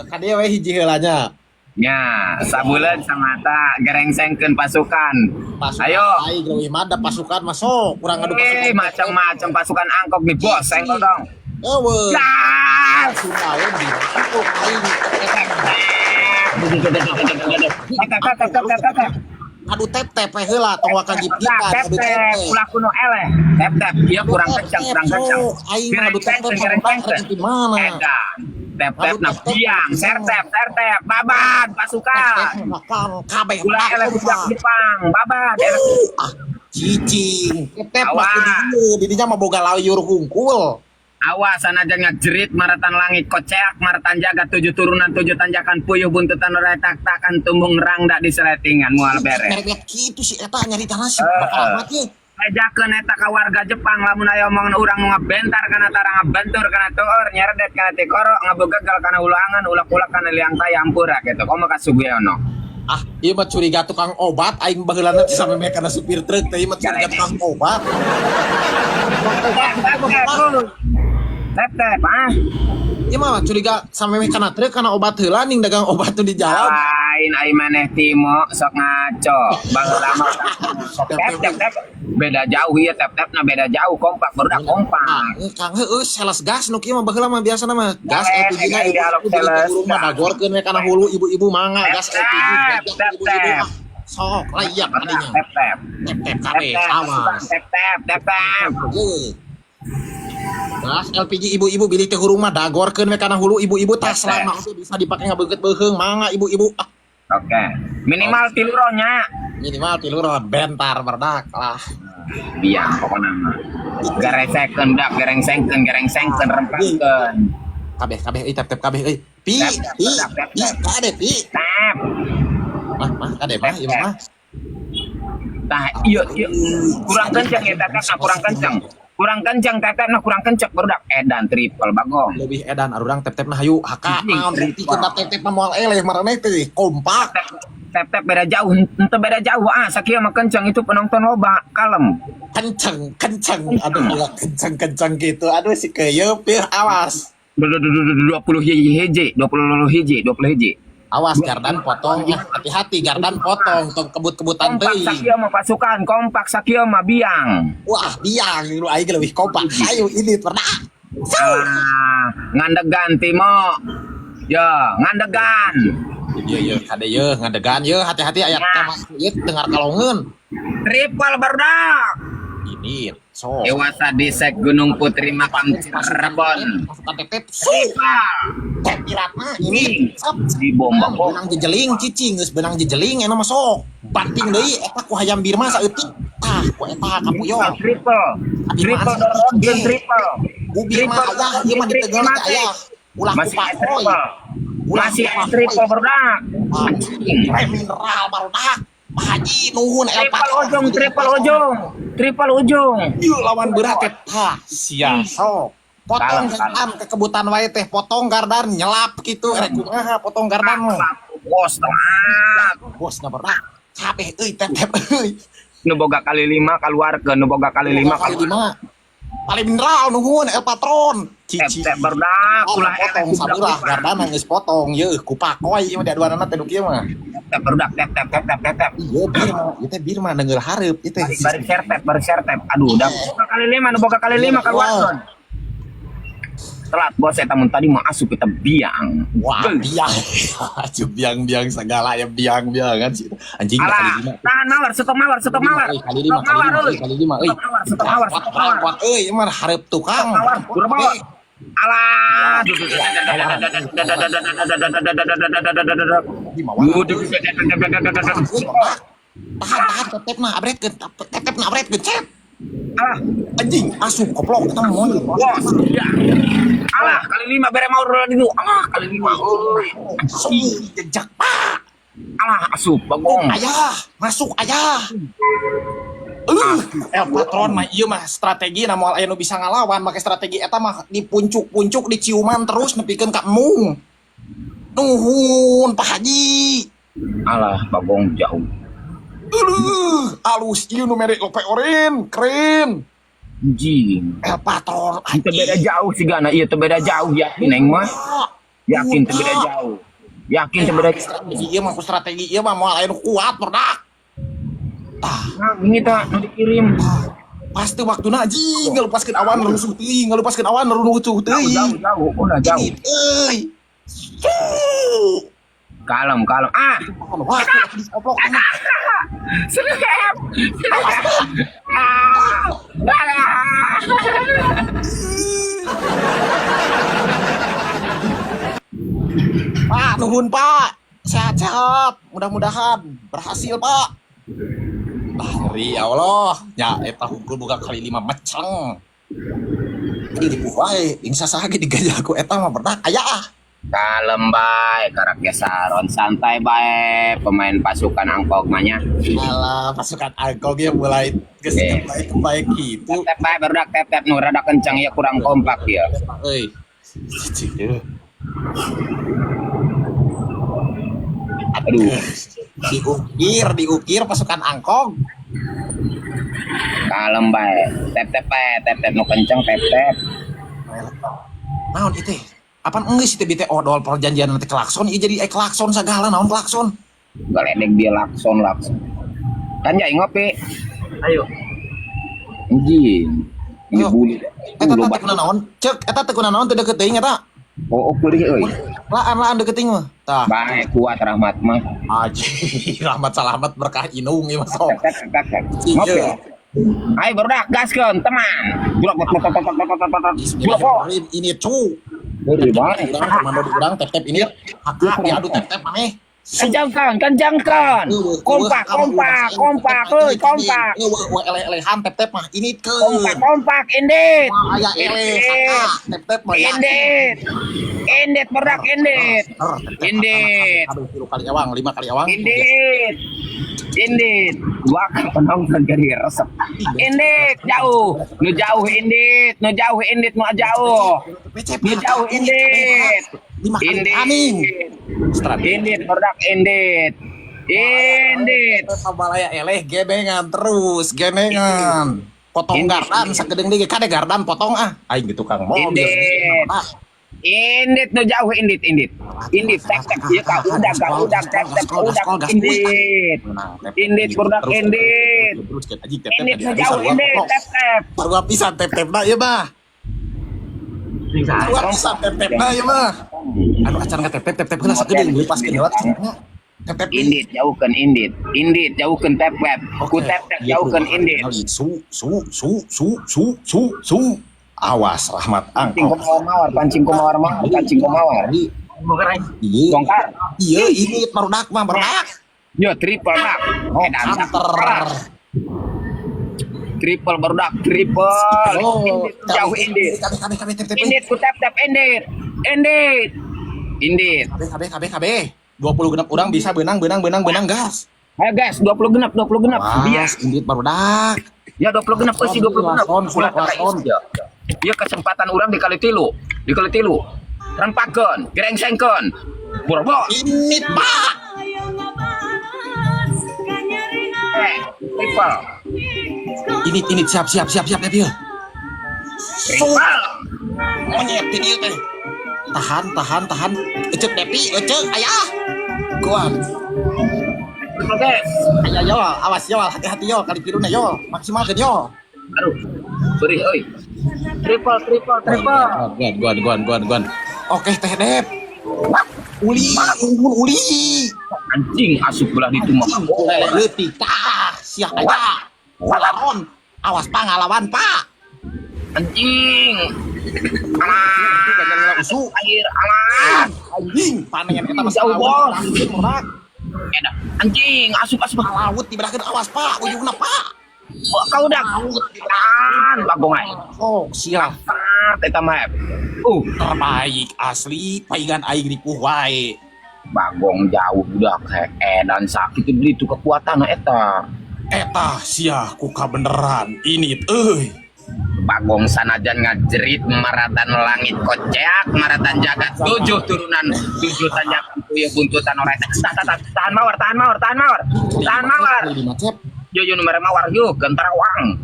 Kadia we hiji heulanya. Ya, sabulan samata gerengsengkeun pasukan. Pasukan Ayo. aing leuwih mah da pasukan masuk, kurang adu pasukan. Macam-macam pasukan angkok nih bos, senggol dong. Eueuh. Gas! Sunaeun di. Oh, aing. Adu tep-tep we heula tong waka gipikan adu Tep-tep, tep-tep. ulah kuno eleh. Tep-tep, ieu kurang kencang. Aing mah adu tep-tep di mana? Edan. Tep-tep na biang, sertep, babat, pasukan. Makan kabeh Ulah eleh budak Jepang, babat. cicing. Tep-tep mah Awas. di dinya mah boga layur hungkul. Awas sanajan ngajerit maratan langit koceak maratan jaga 7 turunan 7 tanjakan puyuh buntutan ora tak-takan tumbung rangda di seletingan moal beres. Merek kitu si eta nyarita nasi bakal amat ye. Ajakeun eta ka warga Jepang lamun aya omongan urang nu ngabentar kana tara ngabentur kana tueur nyeredet kana ti koro ngabegagal kana ulangan ulak-ulak kana liang tayampura kitu komo ka Sugiono. Ah, ieu mah curiga tukang obat aing baheulana teh sampe kana supir truk teh ieu mah curiga tukang obat. Tep-tep ah. Ieu mah curiga sampe kana truk kana obat heula ning dagang obat tuh di jalan. Lain ai maneh Timo sok ngaco. Baheula mah tep-tep beda jauh ieu tep-tepna beda jauh kompak barudak kompak. Kang heueuh sales gas nu kieu mah baheula mah biasana mah gas Eh, LPG na eh, dialog sales. rumah dagorkeun we kana hulu ibu-ibu mangga gas LPG Tep-tep. ibu-ibu sok layak adinya. Tep-tep. Tep-tep kabeh awas. Tep-tep. Gas LPG ibu-ibu bilih teh hurung mah dagorkeun we kana hulu ibu-ibu tah selama itu bisa dipake ngabeugeut beuheung mangga ibu-ibu. Oke. Minimal 3 ronya. Minimal 3 ron bentar berdak lah. Biang pokoknya mah. Gerengsengkeun rempengkeun. Kabeh tep-tep kabeh euy. Pi kade pi. Tep. Mah kade mah ieu mah. Tah ieu kurang kencang ya tetep kurang kencang tetep kurang kencang barudak edan triple bagong. Lebih edan arurang tep-tep nah hayu haka naon bukti kita tep-tep mah moal eleh maraneh teh kompak. Tep beda jauh ente beda jauh sakieu mah kencang itu penonton loba kalem. Kenceng aduh ulah kenceng gitu aduh si keueup pieu awas. 20 hiji. Awas gardan potong hati-hati gardan potong tong kebut-kebutan Kompak teuing. sakieu mah pasukan, kompak sakieu mah biang. Wah biang lu aing leuwih kompak ayo ini pernah. Ngandegan Timo. Ya, ngandegan. Iya kade ye ngadegan ye hati-hati aya teh ieu dengar kalongeun. Triple barudak. Ini so. Dewasa disek Gunung Putri Makam Cirebon. Pasukan tep-tep. Triple. Tep piratna ini. Di bomba kok. Benang jejeling cicing geus benang jejeling ena mah sok. Banting deui eta ku hayam Birma saeutik. Tah ku eta kapuyon. Triple dorong triple. Ku Birma aya ieu mah ditegal teh aya. Ulah ku Masih pakoy. triple. Masih triple barudak. Mineral barudak. Pak Haji nuhun El Triple ujung. Yuk lawan berat teh. Hah, sia sok. Potong gardan ke kebutan wae teh, potong gardan nyelap gitu rek kumaha potong gardan mah. Bos telat. Bosna berat. Kabeh euy tep-tep euy. Nu boga kali 5 keluarkeun, nu boga kali 5 keluar. Kali mineral nuhun El Patron. Tep berdak Ulah potong sabulah gardan geus potong yeuh ku pakoy ieu di aduanana teh nu kieu mah. Tep berdak tep. Iya Birma, Birma denger hareup ieu teh. Bari sertep. Aduh, udah kali 5 nu boga kali 5 keluarkeun. Telat bos eta mun tadi mah asup kita biang. Wah, biang. Aju biang segala ya biang kan sih. Anjing kali 5. Tahan mawar, stop mawar. Kali 5 euy. Kuat euy, mah hareup tukang. Alah. Tahan tetep na abret gecet. Alah, Anjing, asup koplok kita mau. bos. Ya. Alah, kali 5 bere mau di nu. Kali 5 euy. Jejak Pak. Alah, asup bagong. Ayah, masuk ayah. El Patron mah ieu mah strategi na moal aya nu bisa ngalawan make strategi eta mah dipuncuk-puncuk diciuman terus nepikeun ka emung. Nuhun Pak Haji. Alah, bagong jauh. Alus ieu nu mere lope oren, keren. Anjing. El Patron Itu beda jauh sih gana, iya itu beda jauh ya, Neng mah. Yakin teu beda jauh. Yakin teu beda jauh. Strategi ieu mah moal aya nu kuat berdak. Tah, Nah, ini tah nu dikirim. pasti waktuna anjing ngalupaskeun awan rusuh teuing, ngalupaskeun awan rusuh teuing. Jauh, udah jauh. Euy. Kalem. Ah, Wah, disoplok. selep. Pak, nuhun Pak. Sehat-sehat. Mudah-mudahan berhasil Pak. Ah, ngeri ya Allah. Ya, eta hungkul boga kali 5 meceng. Ini dipuh wae, ingsa saha ge digajah ku eta mah berdak aya ah. Kalem bae, karak gesaron santai bae. Pemain pasukan angkog mahnya. Alah, pasukan angkog ya mulai geus baik gitu. Tep bae barudak tep nu rada kencang ya kurang kompak ya. Euy. Cici. Aduh, diukir pasukan angkog. kalem bae. Tep nu kencang tep. Naon itu? Apaan geus teh bite odol perjanjian nanti klakson ieu jadi klakson sagala naon klakson. Galedeg dia lakson. Kan jai ngopi. Ayo. Anjing. Ini Ayo. buli. Eta teh kuna naon? Cek eta teh kuna naon teu deukeut teuing eta. Oh, kuring euy. Laan deukeut mah. Tah. Bae kuat rahmat mah. Aji, rahmat salamat berkah inung ieu mah sok. Ngopi. Ayo barudak gaskeun teman. Bulak. Ini cu. Beri bae. Komando di urang tep ini. Hak diadu tep maneh. Kencangkan. Kompak. Euy, kompak. Ele-elehan tep mah ini ke. Kompak, indit. Aya ele saka tep mah ya. Indit barudak indit. Indit. Aduh, 3 kali awang, 5 kali awang. Indit. Dua penonton jadi resep. Indit jauh. Nu jauh indit. Nu jauh. Indit. 5 aning. Indit barudak indit. Sabalaya eleh genengan terus, genengan. Potong gardan sakedeung deui kade gardan potong ah. Aing gitu Kang mobil. Indit nu jauh indit. Indit tep ieu ka udah tep indit. Indit barudak indit. Indit nu jauh indit tep. Baru pisan tep-tepna ieu mah. Baru pisan tep-tepna ieu mah. Aduh acan ngatep-tep heula sakedeung deui pas kelewat. Tep-tep Indit jauhkeun indit. Indit jauhkeun tep. Ku tep jauhkeun indit. Su. Awas rahmat Pancing kumawar. Iya. Bongkar. Iya, ini barudak mah barudak. Yo triple dak. Edan triple barudak triple. Indit jauh indit. Kabe tep. Indit ku tep indit. Indit. Kabe. 20 genep urang bisa benang gas. Ayo guys, 20 genep. Bias indit barudak. Ya 20 genep sih 20 genep. Lason. Ieu kesempatan urang dikali tilu. Rempakeun, gerengsengkeun. Purbo. Indit Pak. Triple. Ini siap ya dia. Triple. Monyet dia teh. Tahan. Ecek Depi, ayah. Kuat. Oke. Aya yo, awas yo, hati-hati yo, kali piruna yo, maksimalkeun yo. Aduh. Beri euy. Triple. Guan. Oke, Teh Dep. Uli. Anjing asup belah itu mah. Leutik tah, sia aya. Lawan. Awas Pak ngalawan, Pak. Anjing. Usu. Air alah. Anjing, panen eta mah Jauh, Bos. Edak. Anjing asup Laut diberakeun awas, Pak. Ujungna, Pak. kau udah bagong aja. Oh, siap. Eta mah. Terbaik asli, paingan aing ripuh wae. Bagong jauh udah kayak edan sakit beli tuh kekuatan eta. Eta sia kuka beneran ini euy. Bagong sanajan ngajerit maratan langit kocek maratan jagat 7 turunan 7 tanjakan puya buntutan orang tahan mawar yo nomor mawar yo gentar wang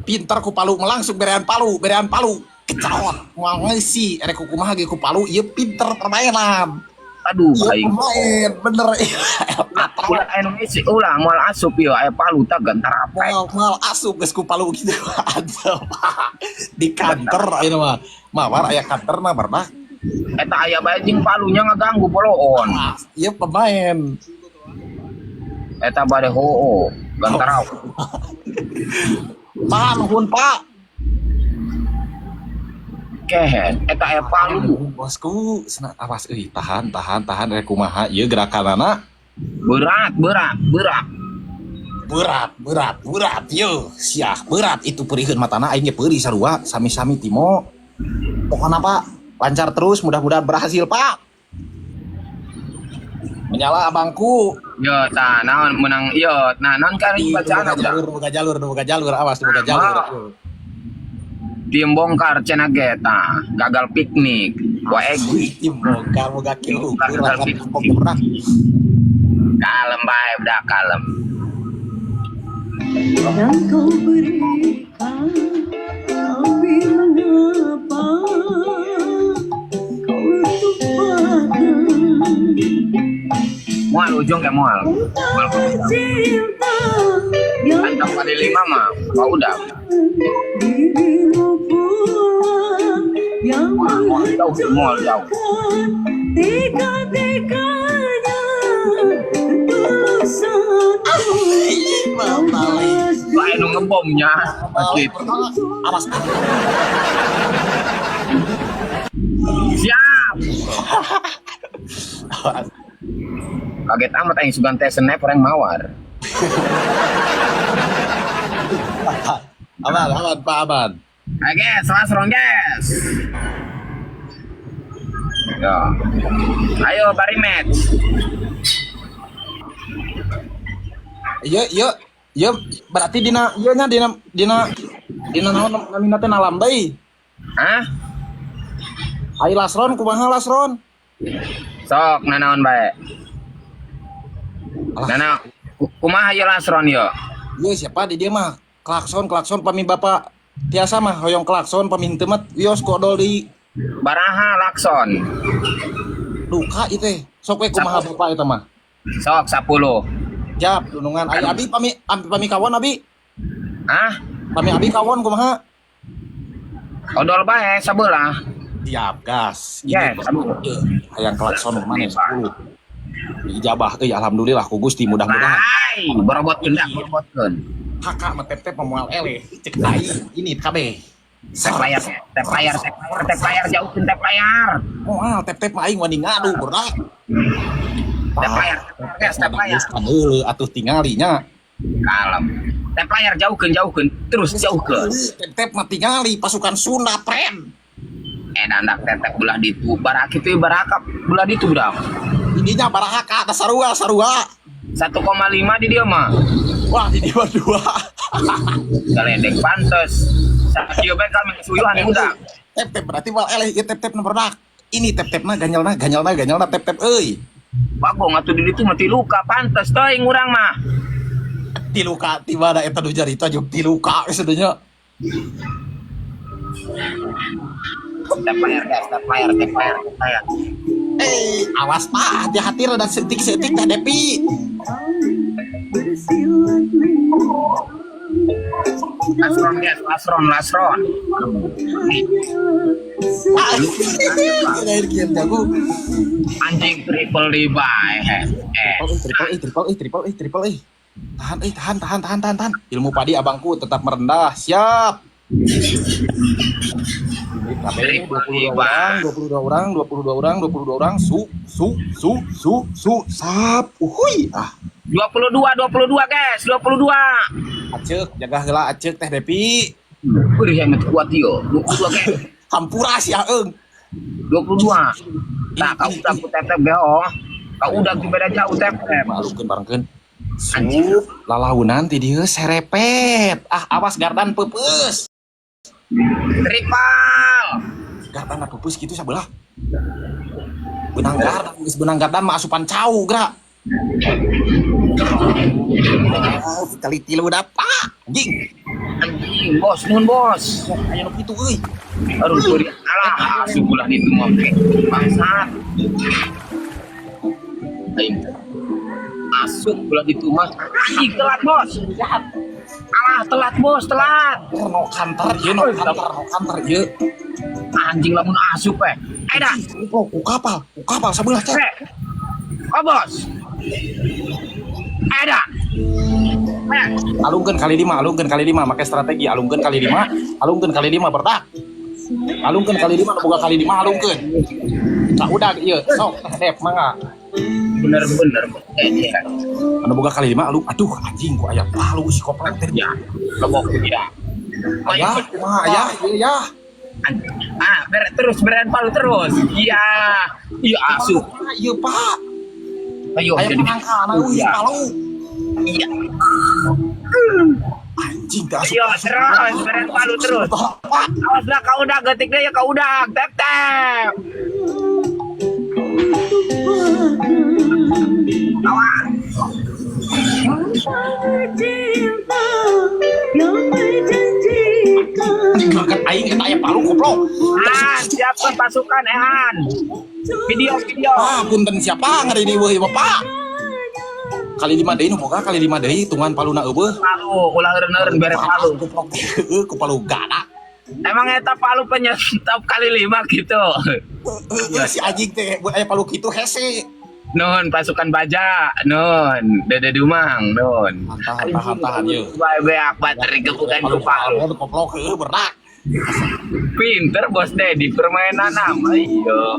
Pintar ku palu melangsung berean palu Kecawat mau ngisi erek kumaha ge ku Palu ieu pinter permainan. Aduh Iya aing pemain bener. ulah anu ngisi ulah moal asup ieu aya Palu tah gantar apa Mal asup geus ku Palu gitu. Aduh. Di kantor ayeuna mah. Mawar aya kantor mah barudak. eta aya bae jeung Palunya ngaganggu poloon Ieu pemain. eta bade hoo gantar apa Pak nuhun Pak. kehet eta aya Palu Bosku, awas euy tahan rek kumaha ieu gerakanana berat Yo, sia, berat itu perihun matana aing ge peuri sarua, sami-sami Timo. Pokona Pak, lancar terus, mudah-mudahan berhasil Pak. Menyala abangku. yo tah naon menang ieu nah naon kari bacaan Buka jalur, awas buka jalur. tim bongkar cenah ge tah gagal piknik wae Tim boga kilu, kurang. kalem bae udah kalem yang kau berikan, tapi mengapa kau lupakan mual ujung ke mual cinta yang antap pada 5 mah oh udah dirimu pula yang mual jauh teka-tekanya tulus satu bae nu ngebomnya sakit Awas. siap kaget amat aing sugan teh sniper yang mawar Aman, Pak Aman. guys langsung guys yo ayo bari match Iya, berarti dina naon namina teh nalam deui. hah Ai Lasron kumaha Lasron? sok nanaon bae nana kumaha ieu lasron yo Iya siapa di dia mah klakson pami bapak tiasa mah hoyong klakson pami teu mah wios kodol di baraha lakson duka ieu teh. Sok we kumaha bapak eta mah. sok 10 Jap dunungan ai abi pami kawan abi. hah Pami abi kawan kumaha? odol bae sabelah Siap gas. Yes, Hayang klakson mana 10. Ijabah euy alhamdulillah ku Gusti mudah-mudahan. Hai, borobotkeun dah, borobotkeun. Kakak mah tep moal ele cek ai ini kabeh. Tep layar jauhkeun tep layar. Moal tep mah aing wani ngadu budak. Tep layar, guys, tep layar. Heuleuh atuh tingalinya. Kalem. Tep layar jauhkeun, terus jauhkeun. Tep mah tingali pasukan Sunda pren. Nandak tetep belah ditu, barak kitu barakap belah ditu udah. Ininya barahaka ada sarua. 1,5 di dia mah. Wah di dia dua. Galedek pantes. Saat dia bae kami kesuyuhan udah. Tep berarti wal eleh ieu tep nomor dak. Ini tep mah ganyalna tep euy. Bagong atuh di ditu mati luka pantes teuing urang mah. Tiluka tiba da eta nu jarita jeung tiluka sedunya. Tep layar guys, tep layar. Awas Pak, hati-hati rada setik-setik dah Depi. bersilat Lasron guys, lasron. Jago. Anjing triple di bae. Triple. Tahan. Ilmu padi abangku tetap merendah. Siap. 22 orang. Sap. Uhuy. 22 guys, 22. Acek, jaga heula acek teh Depi. Wih, yang kuat yo. 22 guys. Hampura si Aeng. 22. Nah, kau udah ku tep beho. Kau udah ku beda jauh tep. Malukeun barengkeun. Sup, lalaunan ti dieu serepet. Awas gardan peupeus. Triple. Gardan peupeus kitu sabelah. Benang gardan mah asupan cau, Gra. Kali tilu dah pak. Anjing. Anjing, bos, nuhun bos. Ayo nu kitu euy. Aduh, sorry. Alah, sebulan itu mah bangsat. Aing masuk bulan itu mah. Anjing telat bos. Alah, telat bos, telat. No kantor ieu no kantor ieu. Anjing lamun asup dah. Ku kapal sabelah cek. Oh bos. Dah. Alungkeun kali 5 make strategi alungkeun kali 5 bertak. Alungkeun kali 5 boga kali 5 alungkeun. Cak udah ieu sok dep mangga. Bener-bener dia. Anu boga kali 5 alung aduh anjing ku aya palu si koplek teh. Ya, lebok dia. Aya kumaha aya ieu ya. Terus beren palu terus. Iya. Iya asup. Ieu Pak. Ayo Aya jadi pangkana euy palu. Iya. Anjing dah asup. Ayo terus beren palu terus. Pak. Awas lah kau udah getik deh ya kau udah tep tep. Awas. cinta yang menjanjikan Dimakan aing eta aya palu goblok. Siapkan pasukan Han. Video. Ah, punten siapa ngari di weuh Bapak? Kali 5 deui nu boga kali 5 deui hitungan paluna eueuh. Palu, ulah eureun bere palu. Goblok teh ku palu gana. Emang eta palu penyetop kali 5 gitu. Si anjing teh aya palu kitu hese. Nun pasukan baja, nun Dede Dumang, nun. Tahan yeuh. Beak bateri kebukan ku palu. Goblok heueuh berak. Pinter bos Dedi permainan nama iya.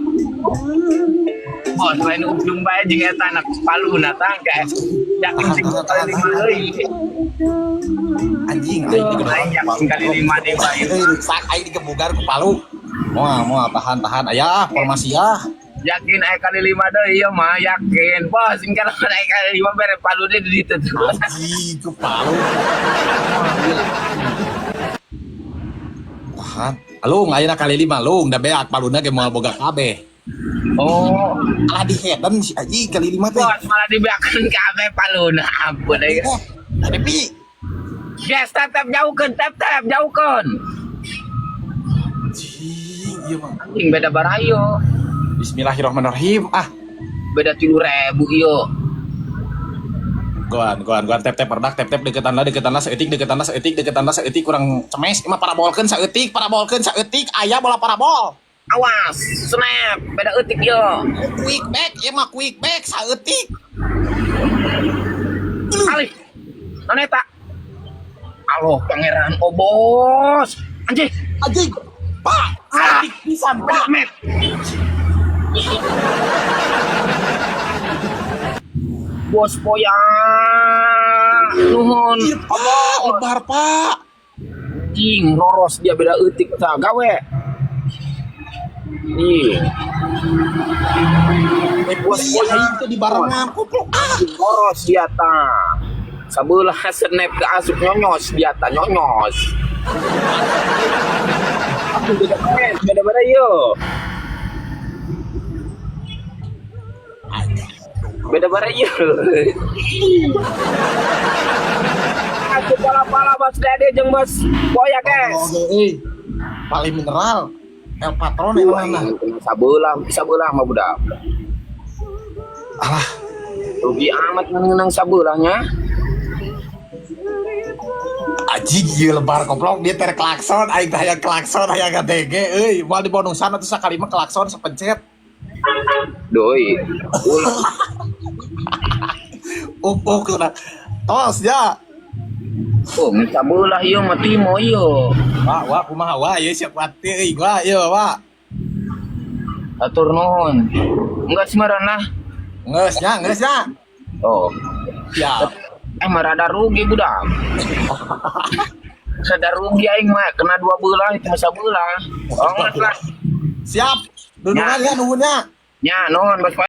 Bos main ujung bae jeung eta anak palu na tangga. Yakin sing kali 5 deui. Anjing aing Yakin kali 5 deui bae. rusak aing digebugar ku palu. Moal tahan aya formasi ya. Yakin aya kali 5 deui ieu mah yakin. Bos sing kana aya kali 5 bere palu deui di ditu. Anjing ku palu. Tahan. Alung ayeuna kali 5 alung da beak paluna ge moal boga kabeh. Oh, Alah diheden si Aji kali 5 teh. bos malah dibeakeun kabeh paluna. Ampun deui. Tapi Yes, tep jauhkeun, tep jauhkeun. anjing ieu mah. Anjing beda barayo. Bismillahirrahmanirrahim. Beda 3.000 ieu. Goan tep perdak tep deketan lah seeutik kurang cemes emang parabolkeun saeutik aya bola parabol. Awas, snap, beda eutik ieu. Quick back saeutik. Kali. Noneta. Aloh, pangeran obos. Anjing. Pak, saeutik pisan Pak. Met. Bos poya. Nuhun. Pak, lebar Pak. Anjing, roros dia beda eutik tah gawe. Ih. Bos poya itu di barengan goblok. Roros dia tah. Sabelah snap ke asup nyonyos dia tah nyonyos. Aku beda ieu. Beda ieu. Aku pala Bos Dede jeung Bos Boya guys. Paling mineral. El Patron yang mana? Sabelah mah budak. Alah, Rugi amat ngeunang sabelahnya. Aji ieu lebar goblok dia ter klakson aing teh aya klakson aya GTG euy moal di bonusan atuh sakali mah klakson sapencet. Doi. Udah tos ya. Oh, minta bola ieu mah timo ieu. Wah kumaha wah ieu siap pati euy gua ieu Pak. Atur nuhun. Enggak semerana. Geus nya. Oh. Ya. Rada rugi budak. Rada rugi aing mah kena 2 belah itu masa belah. Oh, lah. Siap. Dudungan ya nuhunnya. Nya nuhun Bos